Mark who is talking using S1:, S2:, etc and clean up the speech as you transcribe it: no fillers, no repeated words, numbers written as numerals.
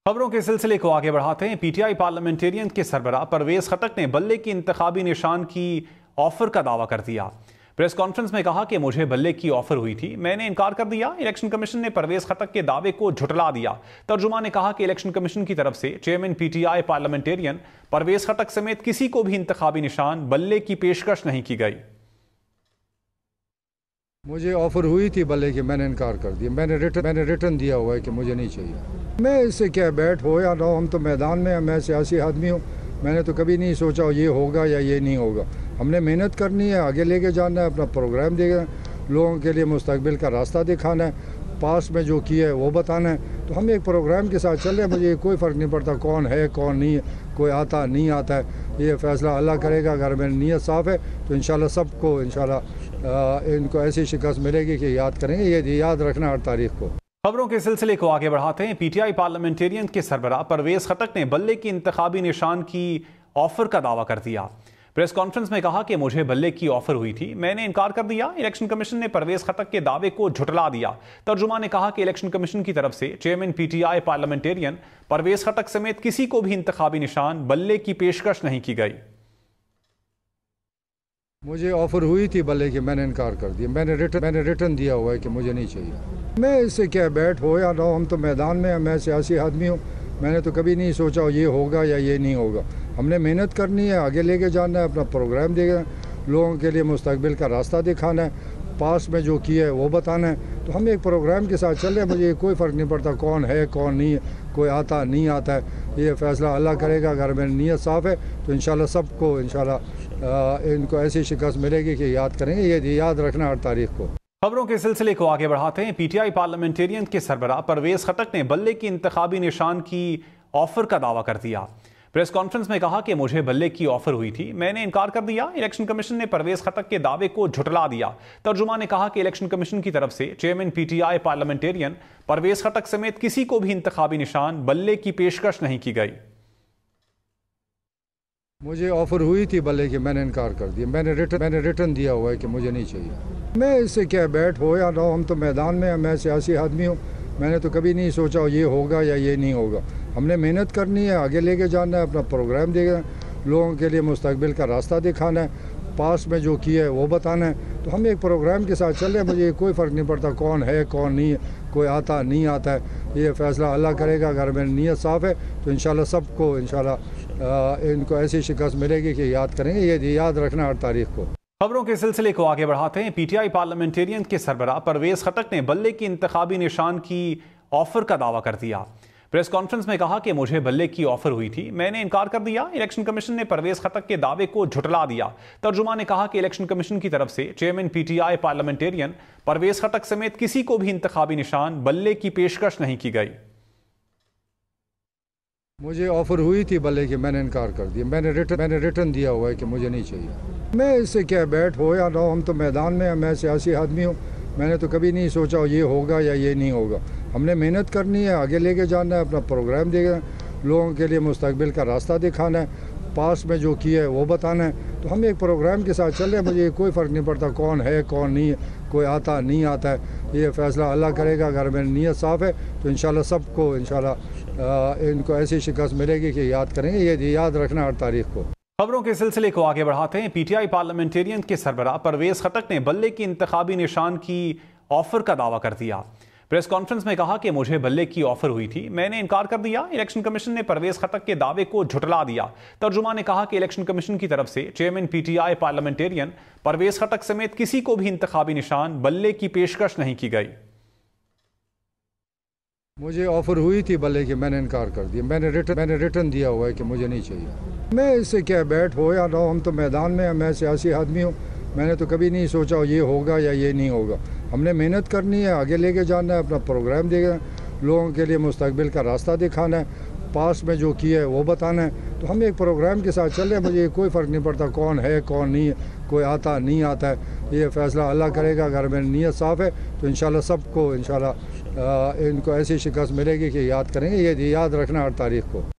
S1: खबरों के सिलसिले को आगे बढ़ाते हैं। पीटीआई पार्लियामेंटेरियन के सरबराह परवेज खटक ने बल्ले की इंतखाबी निशान की ऑफर का दावा कर दिया। प्रेस कॉन्फ्रेंस में कहा कि मुझे बल्ले की ऑफर हुई थी, मैंने इनकार कर दिया। इलेक्शन कमीशन ने परवेज खटक के दावे को झुठला दिया। तर्जुमा ने कहा कि इलेक्शन कमीशन की तरफ से चेयरमैन पीटीआई पार्लियामेंटेरियन परवेज खटक समेत किसी को भी इंतखाबी निशान बल्ले की पेशकश नहीं की गई।
S2: मुझे ऑफर हुई थी बल्ले की, मैंने इनकार कर दिया। मैंने रिटर्न दिया हुआ है कि मुझे नहीं चाहिए। मैं इससे क्या बैठ हो या ना हो, हम तो मैदान में हैं, मैं सियासी आदमी हूँ। मैंने तो कभी नहीं सोचा ये होगा या ये नहीं होगा। हमने मेहनत करनी है, आगे लेके जाना है, अपना प्रोग्राम देखना, लोगों के लिए मुस्तकबिल का रास्ता दिखाना है, पास में जो किया है वो बताना है। तो हम एक प्रोग्राम के साथ चल रहे हैं। मुझे कोई फ़र्क नहीं पड़ता कौन है कौन नहीं है, कोई आता नहीं आता है, ये फ़ैसला अल्लाह करेगा। अगर मेरी नीयत साफ़ है तो इंशाल्लाह सबको इनको ऐसी शिकस्त मिलेगी कि याद करेंगे। ये याद रखना 8 तारीख को।
S1: खबरों के सिलसिले को आगे बढ़ाते हैं। पीटीआई पार्लियामेंटेरियन के सरबराह परवेज खटक ने बल्ले की इंतखाबी निशान की ऑफर का दावा कर दिया। प्रेस कॉन्फ्रेंस में कहा कि मुझे बल्ले की ऑफर हुई थी, मैंने इनकार कर दिया। इलेक्शन कमीशन ने परवेज खटक के दावे को झुठला दिया। तर्जुमा ने कहा कि इलेक्शन कमीशन की तरफ से चेयरमैन पीटीआई पार्लियामेंटेरियन परवेज खटक समेत किसी को भी इंतखाबी निशान बल्ले की पेशकश नहीं की गई।
S2: मुझे ऑफर हुई थी बल्ले की, मैंने इनकार कर दिया। मैंने रिटर्न दिया हुआ है कि मुझे नहीं चाहिए। मैं इससे क्या बैठ हो या ना हो, हम तो मैदान में हैं, मैं सियासी आदमी हूँ। मैंने तो कभी नहीं सोचा ये होगा या ये नहीं होगा। हमने मेहनत करनी है, आगे लेके जाना है, अपना प्रोग्राम देखना, लोगों के लिए मुस्तकबिल का रास्ता दिखाना है, पास में जो किया है वो बताना है। तो हम एक प्रोग्राम के साथ चल रहे हैं। मुझे कोई फ़र्क नहीं पड़ता कौन है कौन नहीं है, कोई आता नहीं आता है, ये फ़ैसला अल्लाह करेगा। अगर मेरी नीयत साफ़ है तो इंशाल्लाह सबको इनको ऐसी शिकस्त मिलेगी कि याद करेंगे। ये याद रखना 8 तारीख को।
S1: खबरों के सिलसिले को आगे बढ़ाते हैं। पीटीआई पार्लियामेंटेरियन के सरबराह परवेज खटक ने बल्ले की इंतखाबी निशान की ऑफर का दावा कर दिया। प्रेस कॉन्फ्रेंस में कहा कि मुझे बल्ले की ऑफर हुई थी, मैंने इनकार कर दिया। इलेक्शन कमीशन ने परवेज खटक के दावे को झुठला दिया। तर्जुमा ने कहा कि इलेक्शन कमीशन की तरफ से चेयरमैन पीटीआई पार्लियामेंटेरियन परवेज खटक समेत किसी को भी इंतखाबी निशान बल्ले की पेशकश नहीं की गई।
S2: मुझे ऑफर हुई थी बल्ले की, मैंने इनकार कर दिया। मैंने रिटर्न दिया हुआ है कि मुझे नहीं चाहिए। मैं इससे क्या बैठ हो या ना हो, हम तो मैदान में हैं, मैं सियासी आदमी हूँ। मैंने तो कभी नहीं सोचा ये होगा या ये नहीं होगा। हमने मेहनत करनी है, आगे लेके जाना है, अपना प्रोग्राम देखना, लोगों के लिए मुस्तकबिल का रास्ता दिखाना है, पास में जो किया है वो बताना है। तो हम एक प्रोग्राम के साथ चल रहे हैं। मुझे कोई फ़र्क नहीं पड़ता कौन है कौन नहीं है, कोई आता नहीं आता है, ये फ़ैसला अल्लाह करेगा। अगर मेरी नीयत साफ़ है तो इंशाल्लाह सबको इनको ऐसी शिकस्त मिलेगी कि याद करेंगे। ये याद रखना 8 तारीख को।
S1: खबरों के सिलसिले को आगे बढ़ाते हैं। पीटीआई पार्लियामेंटेरियन के सरबराह परवेज खटक ने बल्ले की इंतखाबी निशान की ऑफर का दावा कर दिया। प्रेस कॉन्फ्रेंस में कहा कि मुझे बल्ले की ऑफर हुई थी, मैंने इनकार कर दिया। इलेक्शन कमीशन ने परवेज खटक के दावे को झुठला दिया। तर्जुमा ने कहा कि इलेक्शन कमीशन की तरफ से चेयरमैन पीटीआई पार्लियामेंटेरियन परवेज खटक समेत किसी को भी इंतखाबी निशान बल्ले की पेशकश नहीं की गई।
S2: मुझे ऑफर हुई थी बल्ले की, मैंने इनकार कर दिया। मैंने रिटर्न दिया हुआ है कि मुझे नहीं चाहिए। मैं इससे क्या बैठ हो या ना हो, हम तो मैदान में हैं, मैं सियासी आदमी हूँ। मैंने तो कभी नहीं सोचा ये होगा या ये नहीं होगा। हमने मेहनत करनी है, आगे लेके जाना है, अपना प्रोग्राम देखना, लोगों के लिए मुस्तकबिल का रास्ता दिखाना है, पास में जो किया है वो बताना है। तो हम एक प्रोग्राम के साथ चल रहे हैं। मुझे कोई फ़र्क नहीं पड़ता कौन है कौन नहीं है, कोई आता नहीं आता है, ये फ़ैसला अल्लाह करेगा। अगर मेरी नीयत साफ़ है तो इंशाल्लाह सबको इनको ऐसी शिकस्त मिलेगी कि याद करेंगे। ये याद रखना 8 तारीख को।
S1: खबरों के सिलसिले को आगे बढ़ाते हैं। पीटीआई पार्लियामेंटेरियन के सरबराह परवेज खटक ने बल्ले की इंतखाबी निशान की ऑफर का दावा कर दिया। प्रेस कॉन्फ्रेंस में कहा कि मुझे बल्ले की ऑफर हुई थी, मैंने इनकार कर दिया। इलेक्शन कमीशन ने परवेज खटक के दावे को झुठला दिया। तर्जुमा ने कहा कि इलेक्शन कमीशन की तरफ से चेयरमैन पीटीआई पार्लियामेंटेरियन परवेज खटक समेत किसी को भी इंतखाबी निशान बल्ले की पेशकश नहीं की गई।
S2: मुझे ऑफर हुई थी बल्ले की, मैंने इनकार कर दिया। मैंने रिटर्न दिया हुआ है कि मुझे नहीं चाहिए। मैं इससे क्या बैठ हो या ना हो, हम तो मैदान में हैं, मैं सियासी आदमी हूँ। मैंने तो कभी नहीं सोचा ये होगा या ये नहीं होगा। हमने मेहनत करनी है, आगे लेके जाना है, अपना प्रोग्राम देखना, लोगों के लिए मुस्तकबिल का रास्ता दिखाना है, पास में जो किया है वो बताना है। तो हम एक प्रोग्राम के साथ चल रहे हैं। मुझे कोई फ़र्क नहीं पड़ता कौन है कौन नहीं है, कोई आता नहीं आता है, ये फ़ैसला अल्लाह करेगा। अगर मेरी नीयत साफ़ है तो इंशाल्लाह सबको इनको ऐसी शिकस्त मिलेगी कि याद करेंगे। ये याद रखना 8 तारीख को।